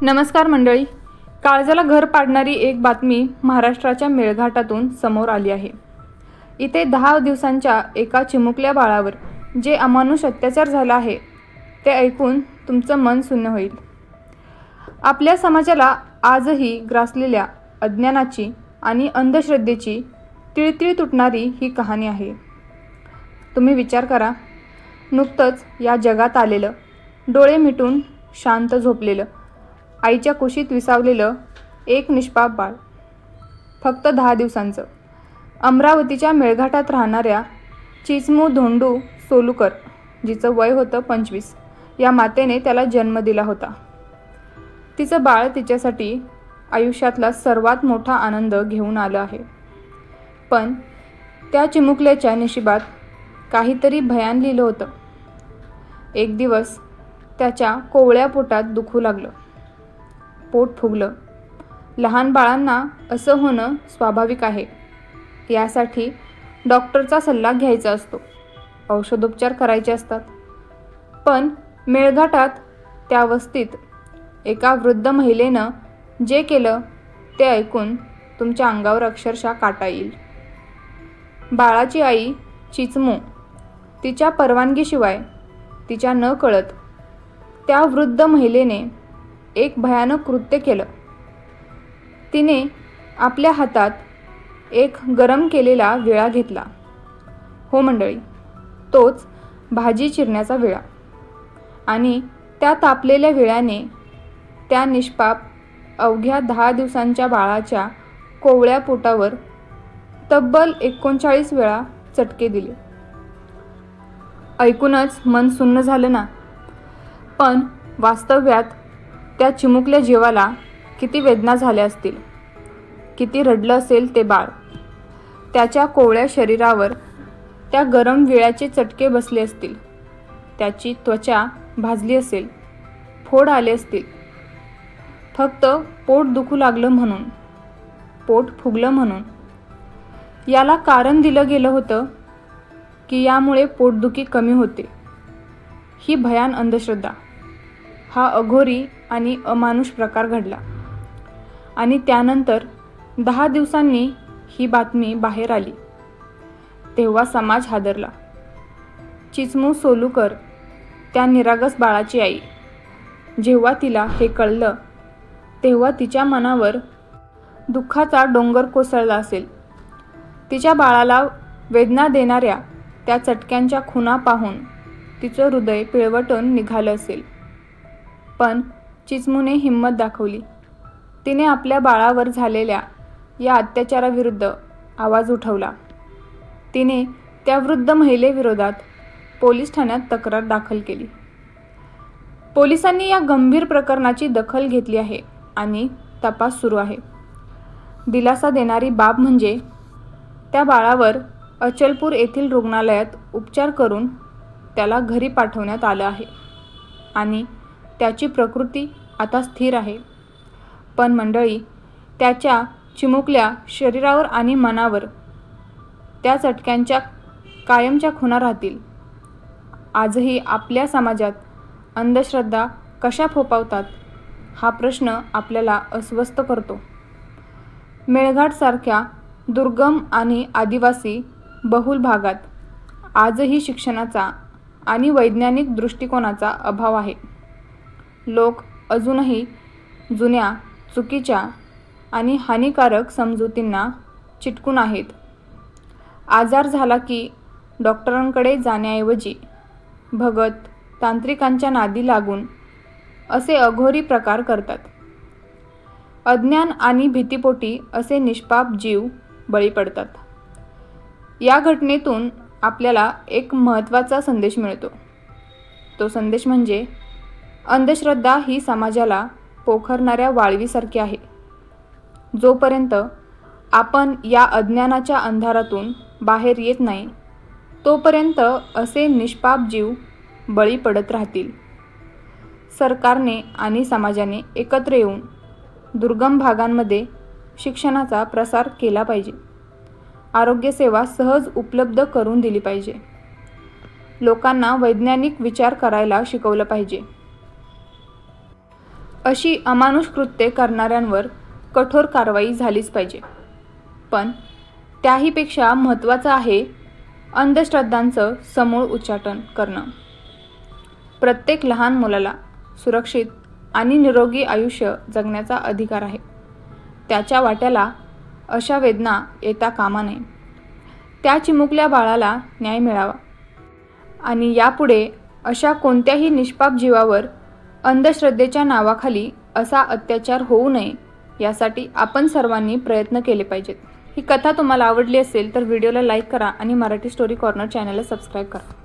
नमस्कार मंडळी. काळजाला घर पाडणारी एक बातमी महाराष्ट्राच्या मेळघाटातून समोर आली आहे. इथे 10 दिवसांच्या एका चिमुकल्या बाळावर जे अमानुष अत्याचार झाला आहे ते ऐकून तुमचं मन सुन्न होईल. आपल्या समाजाला आजही ग्रासलेल्या अज्ञानाची आणि अंधश्रद्धेची तिळतिळ तुटणारी ही कहाणी आहे. तुम्ही विचार करा, नुकतंच या जगात आलेलं, डोळे मिटून शांत झोपलेलं, आईच्या कुशीत विसावलेलं एक निष्पाप बाळ, फक्त 10 दिवसांचं. अमरावतीच्या मेळघाटात राहणाऱ्या चिचमू धोंडू सोलुकर, जिचं वय होतं 25, या मातेने त्याला जन्म दिला होता. तिचं बाळ तिच्यासाठी आयुष्यातला सर्वात मोठा आनंद घेऊन आलं आहे. पण त्या चिमुकल्याच्या नशिबात काहीतरी भयान लिहिलं होतं. एक दिवस त्याच्या कोवळ्या पोटात दुखू लागलं. पोट फुगलं. लहान बाळांना असं होणं स्वाभाविक आहे. यासाठी डॉक्टरचा सल्ला घ्यायचा असतो, औषधोपचार करायचे असतात. पण मेळघाटात त्या वस्तीत एका वृद्ध महिलेनं जे केलं ते ऐकून तुमच्या अंगावर अक्षरशः काटा येईल. बाळाची आई चिचमू तिच्या परवानगीशिवाय, तिच्या न कळत त्या वृद्ध महिलेने एक भयानक कृत्य केलं. तिने आपल्या हातात एक गरम केलेला विळा घेतला. हो मंडळी, तोच भाजी चिरण्याचा विळा. आणि त्या तापलेल्या विळ्याने त्या निष्पाप अवघ्या 10 दिवसांच्या बाळाच्या कोवळ्या पोटावर तब्बल 39 वेळा चटके दिले. ऐकूनच मन सुन्न झालं ना. पण वास्तव्यात त्या चिमुकल्या जीवाला किती वेदना झाल्या असतील, किती रडलं असेल ते बाळ. त्याच्या कोवळ्या शरीरावर त्या गरम विळ्याचे चटके बसले असतील, त्याची त्वचा भाजली असेल, फोड आले असतील. फक्त पोट दुखू लागलं म्हणून, पोट फुगलं म्हणून. याला कारण दिलं गेलं होतं की यामुळे पोटदुखी कमी होते. ही भयान अंधश्रद्धा, हा अघोरी आणि अमानुष प्रकार घडला. आणि त्यानंतर 10 दिवसांनी ही बातमी बाहेर आली. तेव्हा समाज हादरला. चिचमू सोलुकर, त्या निरागस बाळाची आई, जेव्हा तिला हे कळलं तेव्हा तिच्या मनावर दुःखाचा डोंगर कोसळला असेल. तिच्या बाळाला वेदना देणाऱ्या त्या चटक्यांच्या खुणा पाहून तिचं हृदय पिळवटून निघालं असेल. पण चिचमूने हिंमत दाखवली. तिने आपल्या बाळावर झालेल्या या अत्याचाराविरुद्ध आवाज उठवला. तिने त्या वृद्ध महिलेविरोधात पोलीस ठाण्यात तक्रार दाखल केली. पोलिसांनी या गंभीर प्रकरणाची दखल घेतली आहे आणि तपास सुरू आहे. दिलासा देणारी बाब म्हणजे त्या बाळावर अचलपूर येथील रुग्णालयात उपचार करून त्याला घरी पाठवण्यात आलं आहे आणि त्याची प्रकृती आता स्थिर आहे. पण मंडळी, त्याच्या चिमुकल्या शरीरावर आणि मनावर त्या चटक्यांच्या कायमच्या खुणा राहतील. आजही आपल्या समाजात अंधश्रद्धा कशा फोफावतात हा प्रश्न आपल्याला अस्वस्थ करतो. मेळघाटसारख्या दुर्गम आणि आदिवासी बहुल भागात आजही शिक्षणाचा आणि वैज्ञानिक दृष्टिकोनाचा अभाव आहे. लोक अजूनही जुन्या, चुकीच्या आणि हानिकारक समजुतींना चिटकून आहेत. आजार झाला की डॉक्टरांकडे जाण्याऐवजी भगत, तांत्रिकांच्या नादी लागून असे अघोरी प्रकार करतात. अज्ञान आणि भीतीपोटी असे निष्पाप जीव बळी पडतात. या घटनेतून आपल्याला एक महत्त्वाचा संदेश मिळतो. तो संदेश म्हणजे अंधश्रद्धा ही समाजाला पोखरणाऱ्या वाळवीसारखी आहे. जोपर्यंत आपण या अज्ञानाच्या अंधारातून बाहेर येत नाही तोपर्यंत असे निष्पाप जीव बळी पडत राहतील. सरकारने आणि समाजाने एकत्र येऊन दुर्गम भागांमध्ये शिक्षणाचा प्रसार केला पाहिजे. आरोग्यसेवा सहज उपलब्ध करून दिली पाहिजे. लोकांना वैज्ञानिक विचार करायला शिकवलं पाहिजे. अशी अमानुष कृत्ये करणाऱ्यांवर कठोर कारवाई झालीच पाहिजे. पण त्याहीपेक्षा महत्त्वाचं आहे अंधश्रद्धांचं समूळ उच्चाटन करणं. प्रत्येक लहान मुलाला सुरक्षित आणि निरोगी आयुष्य जगण्याचा अधिकार आहे. त्याच्या वाट्याला अशा वेदना येता कामा नये. त्या चिमुकल्या बाळाला न्याय मिळावा आणि यापुढे अशा कोणत्याही निष्पाप जीवावर अंधश्रद्धेच्या नावाखाली असा अत्याचार होऊ नये यासाठी आपण सर्वांनी प्रयत्न केले पाहिजेत. ही कथा तुम्हाला आवडली असेल तर व्हिडिओला लाईक करा आणि मराठी स्टोरी कॉर्नर चॅनलला सबस्क्राईब करा.